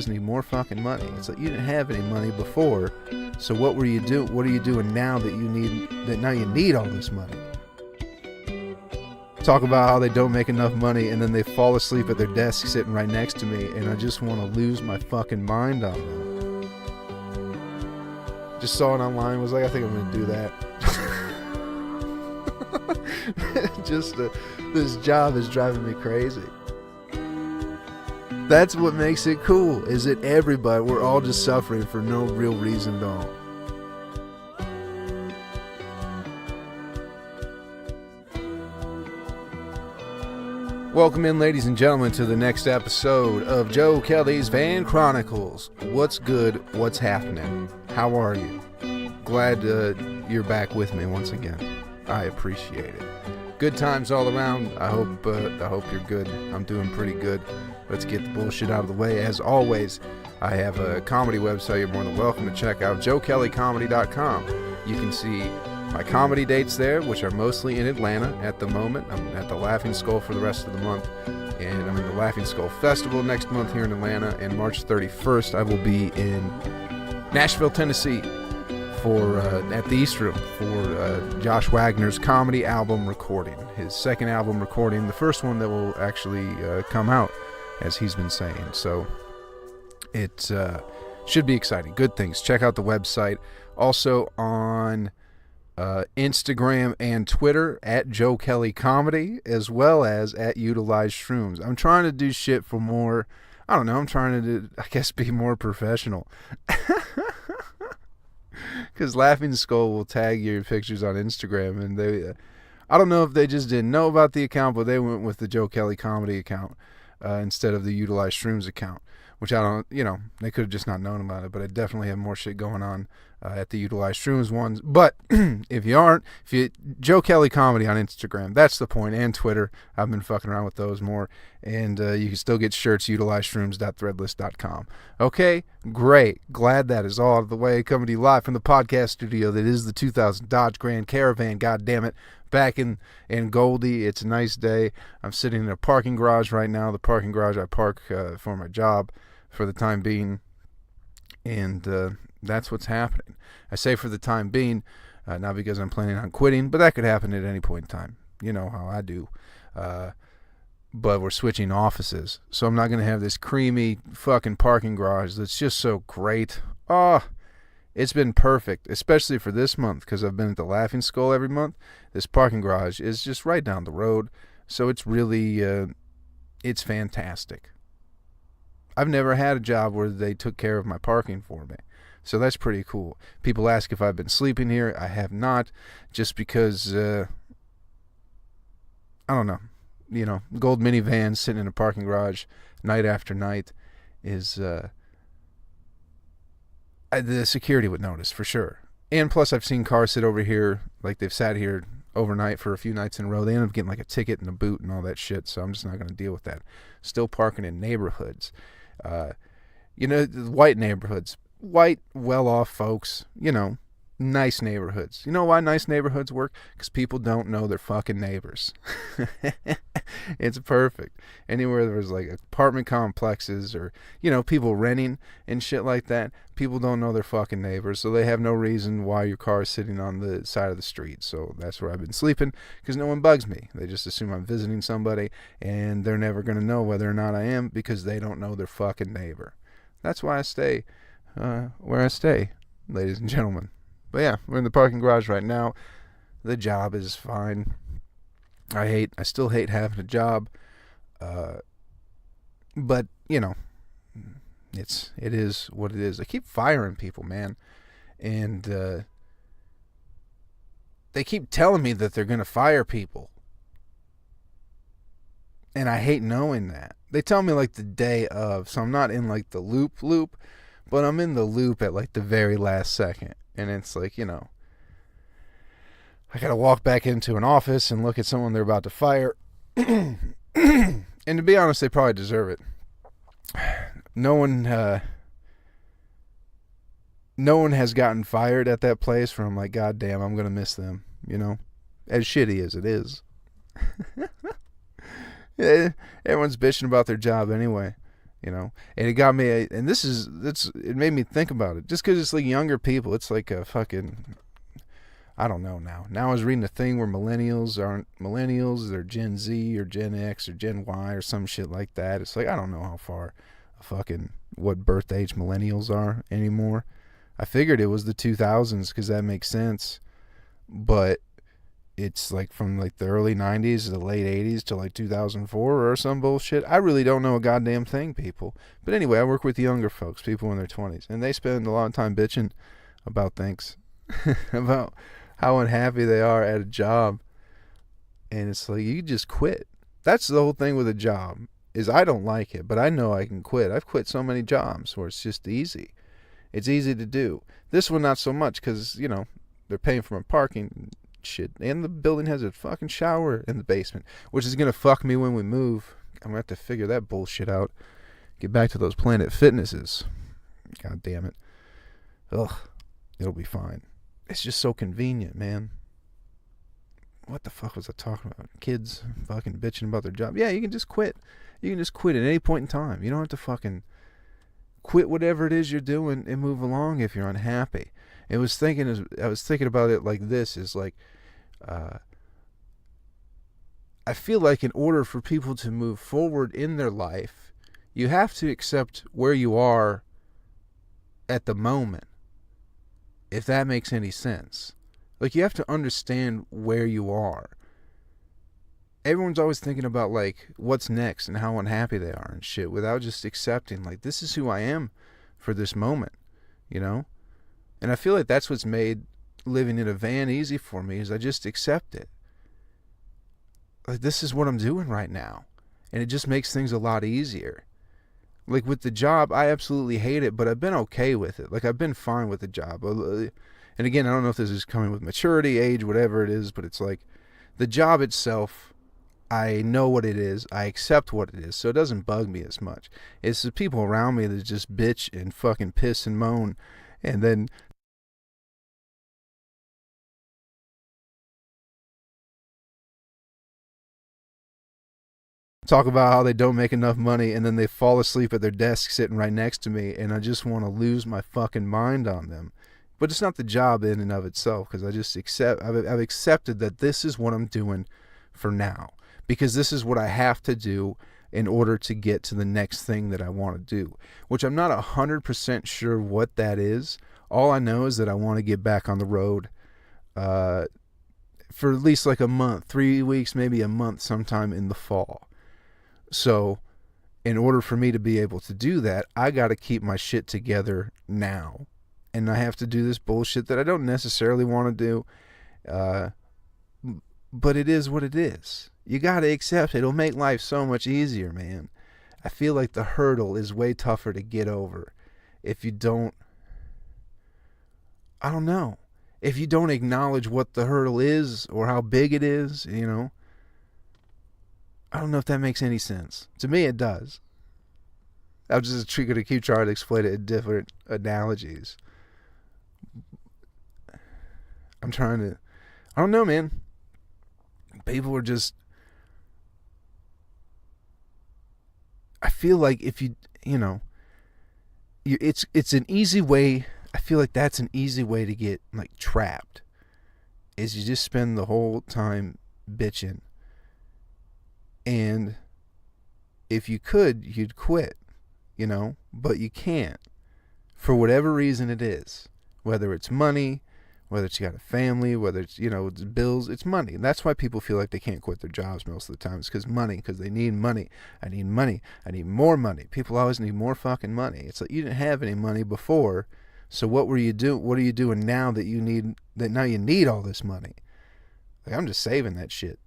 always need more fucking money. It's like, you didn't have any money before, so what are you doing now that now you need all this money? Talk about how they don't make enough money, and then they fall asleep at their desk sitting right next to me, and I just want to lose my fucking mind on them. Just saw it online, was like, I think I'm going to do that. This job is driving me crazy. That's what makes it cool, is that we're all just suffering for no real reason at all. Welcome in, ladies and gentlemen, to the next episode of Joe Kelly's Van Chronicles. What's good? What's happening? How are you? Glad you're back with me once again. I appreciate it. Good times all around. I hope you're good. I'm doing pretty good. Let's get the bullshit out of the way. As always, I have a comedy website you're more than welcome to check out, joekellycomedy.com. You can see my comedy dates there, which are mostly in Atlanta at the moment. I'm at the Laughing Skull for the rest of the month, and I'm in the Laughing Skull Festival next month here in Atlanta, and March 31st I will be in Nashville, Tennessee at the East Room for Josh Wagner's comedy album recording, his second album recording, the first one that will actually come out, as he's been saying. So it should be exciting. Good things. Check out the website. Also on Instagram and Twitter at Joe Kelly Comedy, as well as at Utilize Shrooms. I'm trying to do shit for more, I don't know, I'm trying to, I guess, be more professional. Because Laughing Skull will tag your pictures on Instagram, and they, I don't know if they just didn't know about the account, but they went with the Joe Kelly Comedy account instead of the Utilize Shrooms account, which I don't, they could have just not known about it, but I definitely have more shit going on at the Utilize Shrooms ones. But if you Joe Kelly Comedy on Instagram, that's the point, and Twitter. I've been fucking around with those more, and you can still get shirts, utilizeshrooms.threadless.com. Okay, great. Glad that is all out of the way. Coming to you live from the podcast studio that is the 2000 Dodge Grand Caravan, goddammit. Back in Goldie. It's a nice day. I'm sitting in a parking garage right now, the parking garage I park for my job for the time being, and that's what's happening. I say for the time being, not because I'm planning on quitting, but that could happen at any point in time. You know how I do. But we're switching offices, so I'm not going to have this creamy fucking parking garage that's just so great. It's been perfect, especially for this month, because I've been at the Laughing Skull every month. This parking garage is just right down the road, so it's really, it's fantastic. I've never had a job where they took care of my parking for me, so that's pretty cool. People ask if I've been sleeping here. I have not, just because, I don't know, gold minivan sitting in a parking garage night after night is, the security would notice for sure. And plus, I've seen cars sit over here, like they've sat here overnight for a few nights in a row. They end up getting like a ticket and a boot and all that shit, so I'm just not going to deal with that. Still parking in neighborhoods. White neighborhoods. White, well-off folks, nice neighborhoods. You know why nice neighborhoods work? Because people don't know their fucking neighbors. It's perfect. Anywhere there's like apartment complexes or, people renting and shit like that, people don't know their fucking neighbors, so they have no reason why your car is sitting on the side of the street. So that's where I've been sleeping, because no one bugs me. They just assume I'm visiting somebody, and they're never going to know whether or not I am, because they don't know their fucking neighbor. That's why I stay where I stay, ladies and gentlemen. But yeah, we're in the parking garage right now. The job is fine. I still hate having a job. But, it is what it is. I keep firing people, man. And they keep telling me that they're going to fire people. And I hate knowing that. They tell me like the day of, so I'm not in like the loop, but I'm in the loop at like the very last second. And it's like, I gotta walk back into an office and look at someone they're about to fire. And to be honest, they probably deserve it. No one has gotten fired at that place where I'm like, God damn, I'm gonna miss them, as shitty as it is. Everyone's bitching about their job anyway. you know. And it got me, and it made me think about it. Just because it's like younger people, it's like a fucking, I don't know now. Now I was reading a thing where millennials aren't millennials, they're Gen Z or Gen X or Gen Y or some shit like that. It's like, I don't know how far fucking what birth age millennials are anymore. I figured it was the 2000s because that makes sense. But it's like from like the early 90s to the late 80s to like 2004 or some bullshit. I really don't know a goddamn thing, people. But anyway, I work with younger folks, people in their 20s, and they spend a lot of time bitching about things, about how unhappy they are at a job. And it's like, you just quit. That's the whole thing with a job, is I don't like it, but I know I can quit. I've quit so many jobs where it's just easy. It's easy to do. This one, not so much, because, you know, they're paying for my parking shit, and the building has a fucking shower in the basement, which is going to fuck me when we move. I'm going to have to figure that bullshit out. Get back to those Planet Fitnesses. God damn it. Ugh. It'll be fine. It's just so convenient, man. What the fuck was I talking about? Kids fucking bitching about their job. Yeah, you can just quit. You can just quit at any point in time. You don't have to fucking quit whatever it is you're doing and move along if you're unhappy. I was thinking about it like this, is like, I feel like in order for people to move forward in their life, you have to accept where you are at the moment, if that makes any sense. Like, you have to understand where you are. Everyone's always thinking about, like, what's next and how unhappy they are and shit, without just accepting, like, this is who I am for this moment, you know? And I feel like that's what's made living in a van easy for me, is I just accept it. Like, this is what I'm doing right now. And it just makes things a lot easier. Like, with the job, I absolutely hate it, but I've been okay with it. Like, I've been fine with the job. And again, I don't know if this is coming with maturity, age, whatever it is, but it's like, the job itself, I know what it is. I accept what it is, so it doesn't bug me as much. It's the people around me that just bitch and fucking piss and moan, and then talk about how they don't make enough money, and then they fall asleep at their desk sitting right next to me, and I just want to lose my fucking mind on them. But it's not the job in and of itself, because I just I've accepted that this is what I'm doing for now, because this is what I have to do in order to get to the next thing that I want to do, which I'm not 100% sure what that is. All I know is that I want to get back on the road for at least like a month, 3 weeks, maybe a month, sometime in the fall. So in order for me to be able to do that, I got to keep my shit together now. And I have to do this bullshit that I don't necessarily want to do. But it is what it is. You got to accept it. It'll make life so much easier, man. I feel like the hurdle is way tougher to get over if you don't, I don't know, if you don't acknowledge what the hurdle is or how big it is, you know. I don't know if that makes any sense. To me, it does. I'm just going to keep trying to explain it in different analogies. I'm trying to, I don't know, man. People are just, I feel like if you know, it's an easy way. I feel like that's an easy way to get like trapped, is you just spend the whole time bitching. And if you could, you'd quit, you know, but you can't, for whatever reason it is, whether it's money, whether it's you got a family, whether it's, you know, it's bills, it's money. And that's why people feel like they can't quit their jobs most of the time. It's because money, because they need money. I need money. I need more money. People always need more fucking money. It's like, you didn't have any money before, so what were you doing? What are you doing now that you need, that now you need all this money? Like, I'm just saving that shit.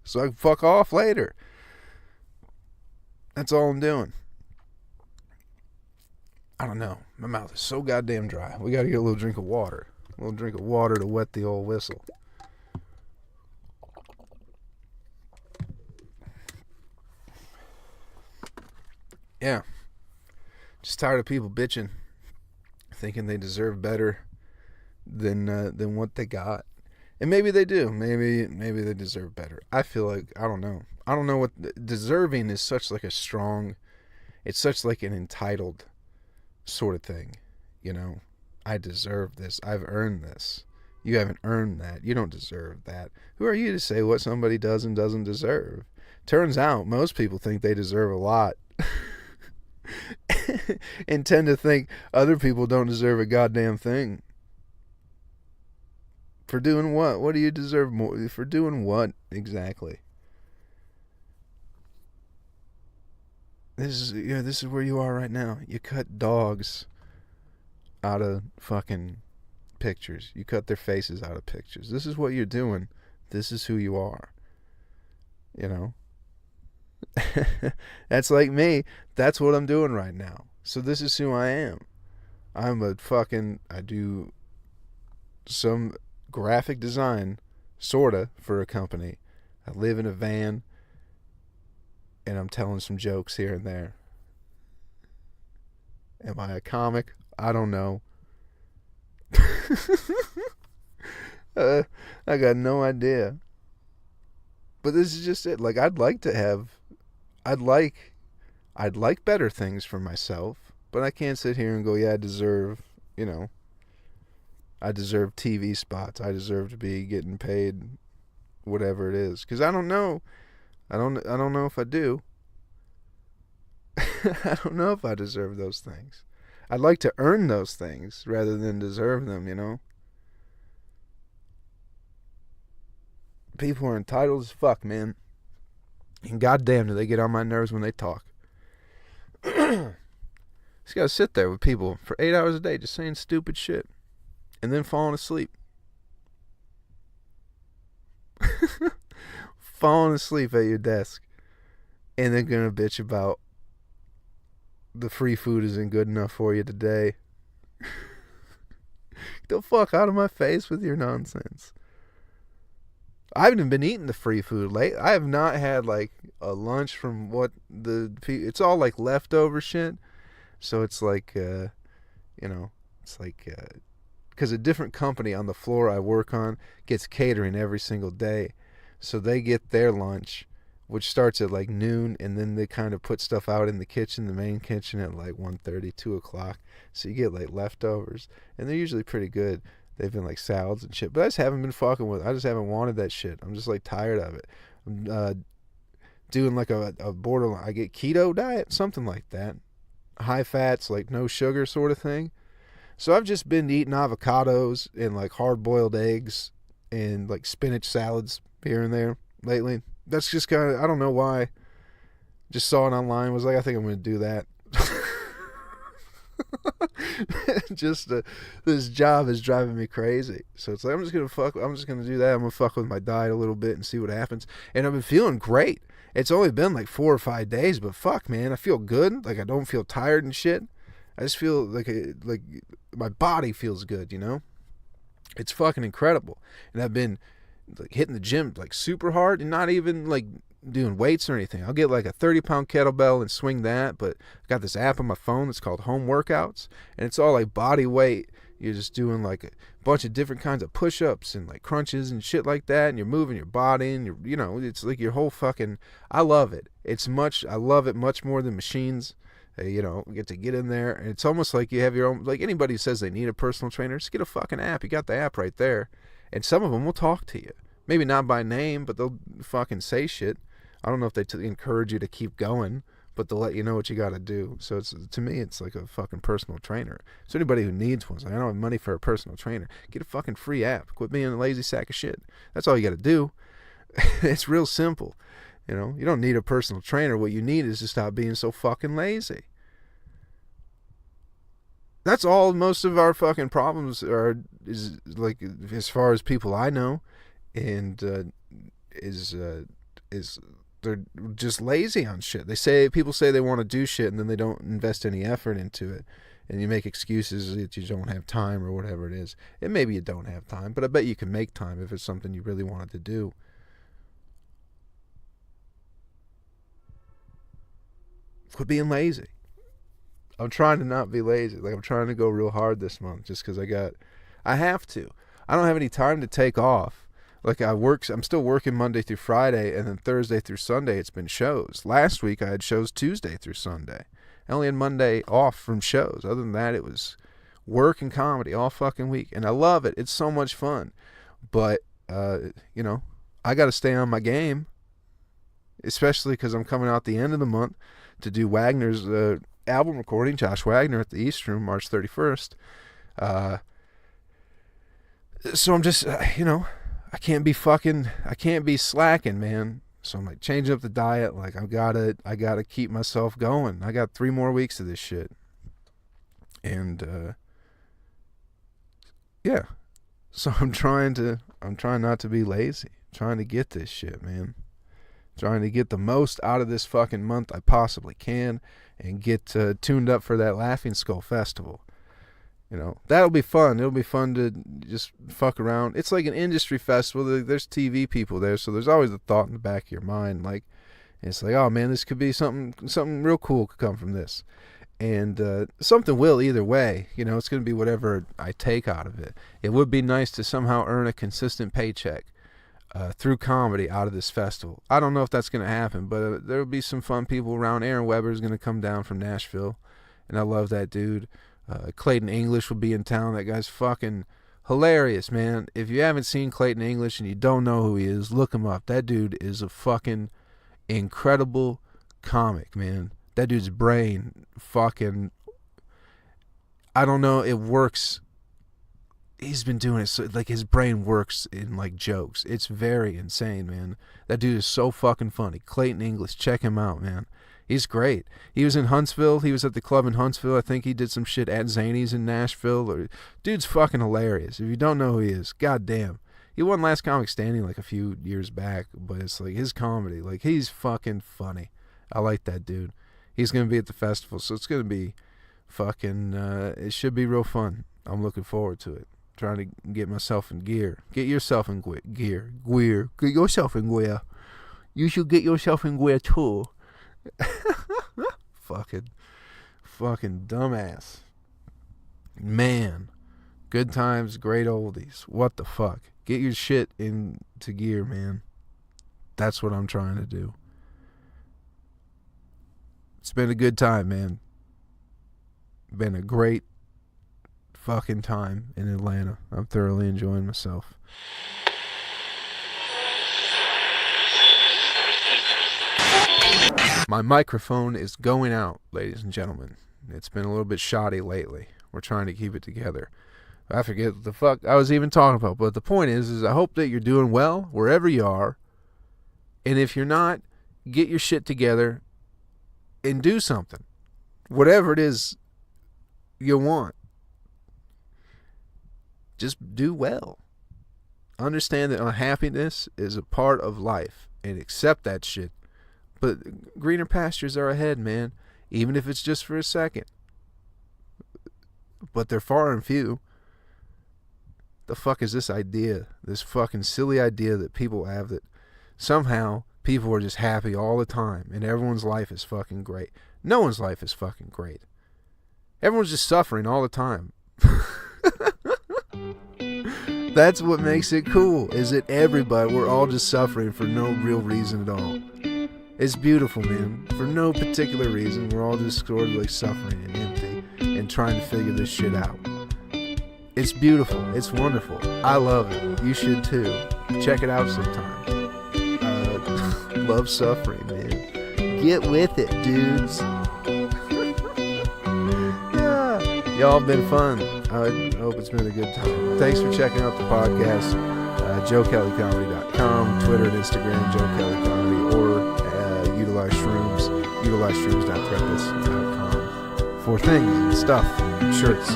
So I can fuck off later. That's all I'm doing. I don't know. My mouth is so goddamn dry. We gotta get a little drink of water. A little drink of water to wet the old whistle. Yeah. Just tired of people bitching, thinking they deserve better than what they got. And maybe they do. Maybe they deserve better. I feel like, I don't know. I don't know what deserving is. Such like a strong, It's such like an entitled sort of thing, you know. I deserve this. I've earned this. You haven't earned that. You don't deserve that. Who are you to say what somebody does and doesn't deserve? Turns out most people think they deserve a lot and tend to think other people don't deserve a goddamn thing. For doing what? What do you deserve more? For doing what exactly? This is where you are right now. You cut dogs out of fucking pictures. You cut their faces out of pictures. This is what you're doing. This is who you are. You know? That's like me. That's what I'm doing right now. So this is who I am. I do some graphic design, sorta, for a company. I live in a van, and I'm telling some jokes here and there. Am I a comic? I don't know. I got no idea. But this is just it. Like, I'd like better things for myself, but I can't sit here and go, yeah, I deserve TV spots. I deserve to be getting paid whatever it is. Because I don't know. I don't know if I do. I don't know if I deserve those things. I'd like to earn those things rather than deserve them, you know? People are entitled as fuck, man. And goddamn do they get on my nerves when they talk. Just gotta sit there with people for 8 hours a day just saying stupid shit. And then falling asleep. Falling asleep at your desk. And then gonna bitch about the free food isn't good enough for you today. Get the fuck out of my face with your nonsense. I haven't been eating the free food late. I have not had like a lunch from it's all like leftover shit. So it's like, it's like, because a different company on the floor I work on gets catering every single day. So they get their lunch, which starts at like noon, and then they kind of put stuff out in the kitchen, the main kitchen, at like 1:30, 2 o'clock. So you get like leftovers, and they're usually pretty good. They've been like salads and shit, but I just haven't been fucking with it. I just haven't wanted that shit. I'm just like tired of it. I'm doing like a borderline, I get keto diet, something like that. High fats, like no sugar sort of thing. So I've just been eating avocados and like hard boiled eggs and like spinach salads here and there lately. That's just kind of, I don't know why. Just saw it online, was like, I think I'm going to do that. This job is driving me crazy. So it's like, I'm just going to do that. I'm going to fuck with my diet a little bit and see what happens. And I've been feeling great. It's only been like 4 or 5 days, but fuck, man, I feel good. Like, I don't feel tired and shit. I just feel like my body feels good, you know? It's fucking incredible. And I've been like hitting the gym like super hard and not even like doing weights or anything. I'll get like a 30-pound kettlebell and swing that, but I got this app on my phone that's called Home Workouts, and it's all like body weight. You're just doing like a bunch of different kinds of push-ups and like crunches and shit like that, and you're moving your body, and it's like your whole fucking, I love it. I love it much more than machines. Get to get in there, and it's almost like you have your own, like anybody who says they need a personal trainer, just get a fucking app. You got the app right there, and some of them will talk to you. Maybe not by name, but they'll fucking say shit. I don't know if they encourage you to keep going, but they'll let you know what you got to do. So to me, it's like a fucking personal trainer. So anybody who needs one, like, I don't have money for a personal trainer, get a fucking free app. Quit being a lazy sack of shit. That's all you got to do. It's real simple. You don't need a personal trainer. What you need is to stop being so fucking lazy. That's all most of our fucking problems is like, as far as people I know, and is they're just lazy on shit. People say they want to do shit, and then they don't invest any effort into it, and you make excuses that you don't have time or whatever it is. And maybe you don't have time, but I bet you can make time if it's something you really wanted to do. Quit being lazy. I'm trying to not be lazy. Like, I'm trying to go real hard this month just because I have to. I don't have any time to take off. Like, I'm still working Monday through Friday, and then Thursday through Sunday it's been shows. Last week I had shows Tuesday through Sunday. I only had Monday off from shows. Other than that, it was work and comedy all fucking week. And I love it. It's so much fun. But, you know, I got to stay on my game. Especially because I'm coming out the end of the month to do Wagner's album recording, Josh Wagner at the East Room, March 31st. So I'm just, you know, I can't be slacking, man. So I'm like changing up the diet. Like I gotta keep myself going. I got 3 more weeks of this shit. And, yeah. So I'm trying not to be lazy. I'm trying to get this shit, man. Trying to get the most out of this fucking month I possibly can and get tuned up for that Laughing Skull Festival. You know, that'll be fun. It'll be fun to just fuck around. It's like an industry festival. There's TV people there, so there's always a thought in the back of your mind. Like, it's like, oh man, this could be something real cool could come from this. And something will either way. You know, it's going to be whatever I take out of it. It would be nice to somehow earn a consistent paycheck through comedy out of this festival. I don't know if that's going to happen, but there will be some fun people around. Aaron Weber is going to come down from Nashville, and I love that dude. Clayton English will be in town. That guy's fucking hilarious, man. If you haven't seen Clayton English and you don't know who he is, look him up. That dude is a fucking incredible comic, man. That dude's brain fucking, I don't know, it works. He's been doing it so, like, his brain works in like jokes. It's very insane, man. That dude is so fucking funny. Clayton English, check him out, man. He's great. He was in Huntsville. He was at the club in Huntsville. I think he did some shit at Zany's in Nashville. Dude's fucking hilarious. If you don't know who he is, goddamn. He won Last Comic Standing like a few years back, but it's like his comedy. Like, he's fucking funny. I like that dude. He's going to be at the festival, so it's going to be fucking, it should be real fun. I'm looking forward to it. Trying to get myself in gear. Get yourself in gear. Get yourself in gear. You should get yourself in gear too. fucking dumbass. Man. Good times, great oldies. What the fuck? Get your shit into gear, man. That's what I'm trying to do. It's been a good time, man. Been a great fucking time in Atlanta. I'm thoroughly enjoying myself. My microphone is going out, ladies and gentlemen. It's been a little bit shoddy lately. We're trying to keep it together. I forget what the fuck I was even talking about, but the point is I hope that you're doing well wherever you are. And if you're not, get your shit together and do something. Whatever it is you want. Just do well. Understand that unhappiness is a part of life and accept that shit. But greener pastures are ahead, man. Even if it's just for a second. But they're far and few. The fuck is this idea? This fucking silly idea that people have that somehow people are just happy all the time and everyone's life is fucking great. No one's life is fucking great. Everyone's just suffering all the time. That's what makes it cool, is that everybody, we're all just suffering for no real reason at all. It's beautiful, man. For no particular reason, we're all just sort of like suffering and empty and trying to figure this shit out. It's beautiful. It's wonderful. I love it. You should too. Check it out sometime. Love suffering, man. Get with it, dudes. Yeah. Y'all have been fun. I hope it's been a good time. Thanks for checking out the podcast. JoeKellyComedy.com, Twitter and Instagram, Joe Kelly Comedy, or utilize shrooms, utilizeshrooms.threadless.com for things and stuff, and shirts,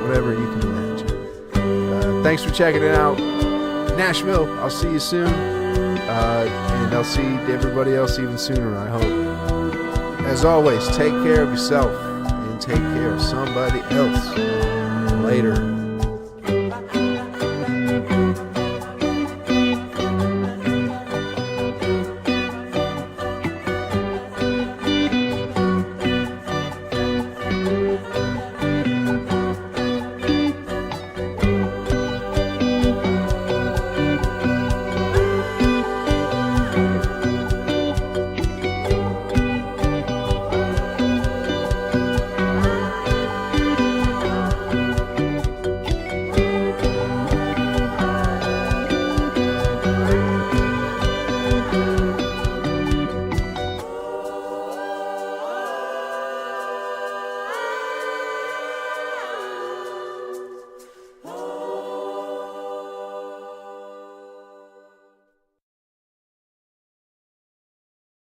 whatever you can imagine. Thanks for checking it out. Nashville, I'll see you soon. And I'll see everybody else even sooner, I hope. As always, take care of yourself and take care of somebody else. Later.